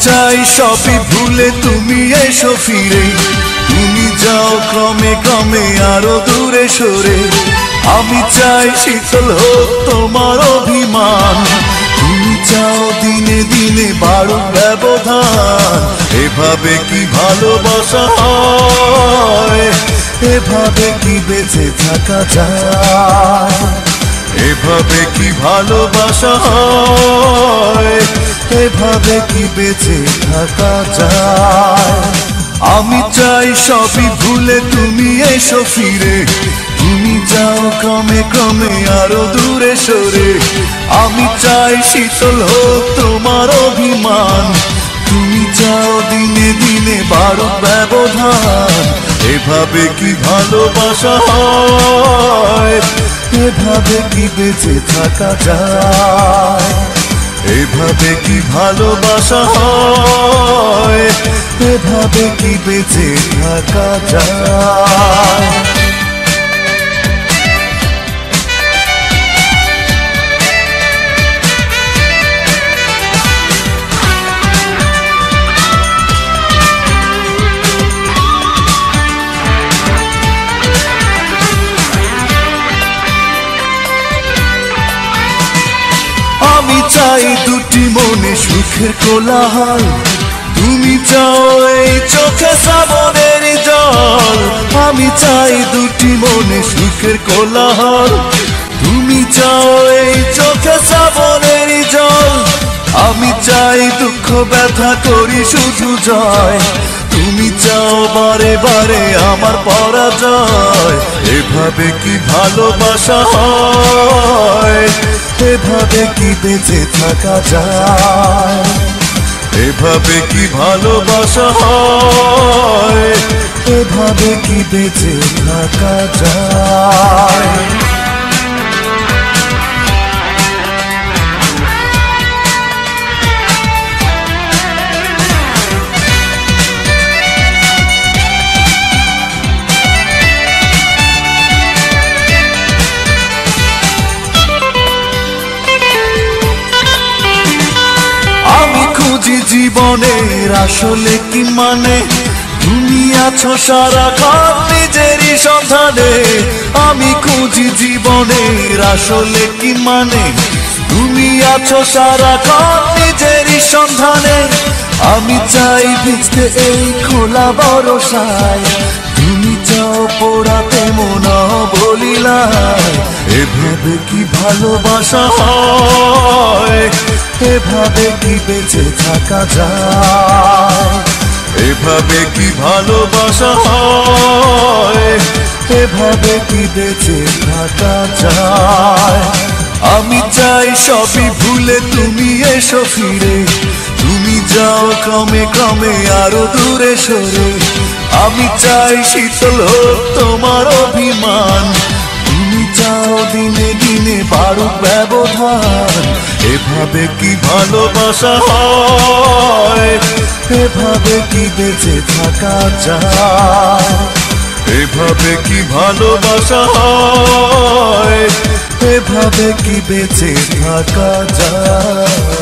চাই সবই ভুলে তুমি এসো ফিরে, তুমি যাও ক্রমে ক্রমে আরো দূরে সরে। আমি চাই শীতল হোক তোমার অভিমান, তুমি চাও দিনে দিনে বাড়ুক ব্যবধান। এভাবে কি ভালোবাসা হয়, এভাবে কি বেঁচে থাকা যায়, এভাবে কি ভালোবাসা হয়, এভাবে কি বেঁচে থাকা যায়। আমি চাই সবই ভুলে তুমি এসো ফিরে, তুমি যাও ক্রমে ক্রমে আরো দূরে সরে। আমি চাই শীতল হোক তোমার অভিমান, তুমি যাও দিনে দিনে বাড়ুক ব্যবধান। এভাবে কি ভালোবাসা হয়, এভাবে কি বেঁচে থাকা যায়, এভাবে কি ভালোবাসা হয়, এভাবে কি বেঁচে থাকা যায়। আমি চাই দুটি মনে সুখের কোলাহল, তুমি চাও এই চোখে শ্রাবণের জল। আমি চাই দুটি মনে সুখের কোলাহল, তুমি চাও এই চোখে শ্রাবণের জল। আমি চাই দুঃখ ব্যথা করি শুধু জয়, তুমি চাও বারে বারে আমার পরাজয়। এভাবে কি ভালোবাসা হয়, এভাবে কি বেঁচে থাকা যায়, এভাবে কি ভালোবাসা হয়, এভাবে কি বেঁচে থাকা যায়। জীবনের আসলে কি মানে, তুমি আছো সারাক্ষণ নিজেরই সন্ধানে। আমি খুঁজি জীবনের আসলে কি মানে, তুমি আছো সারাক্ষণ নিজেরই সন্ধানে। আমি চাই ভিজতে এই খোলা বরসায়, তুমি চাও পোড়াতে মন বলিলায়। এভাবে কি ভালোবাসা হয়, এভাবে কি বেঁচে থাকা যায়, এভাবে কি ভালোবাসা হয়, এভাবে কি বেঁচে থাকা যায়। আমি চাই সবই ভুলে তুমি এসো ফিরে, তুমি যাও ক্রমে ক্রমে আরো দূরে সরে। আমি চাই শীতল হোক তোমার অভিমান, তুমি চাও দিনে দিনে বাড়ুক ব্যবধান। এভাবে কি ভালোবাসা হয়, এভাবে কি বেঁচে থাকা যায়, এভাবে কি ভালোবাসা হয়, এভাবে কি বেঁচে থাকা যায়।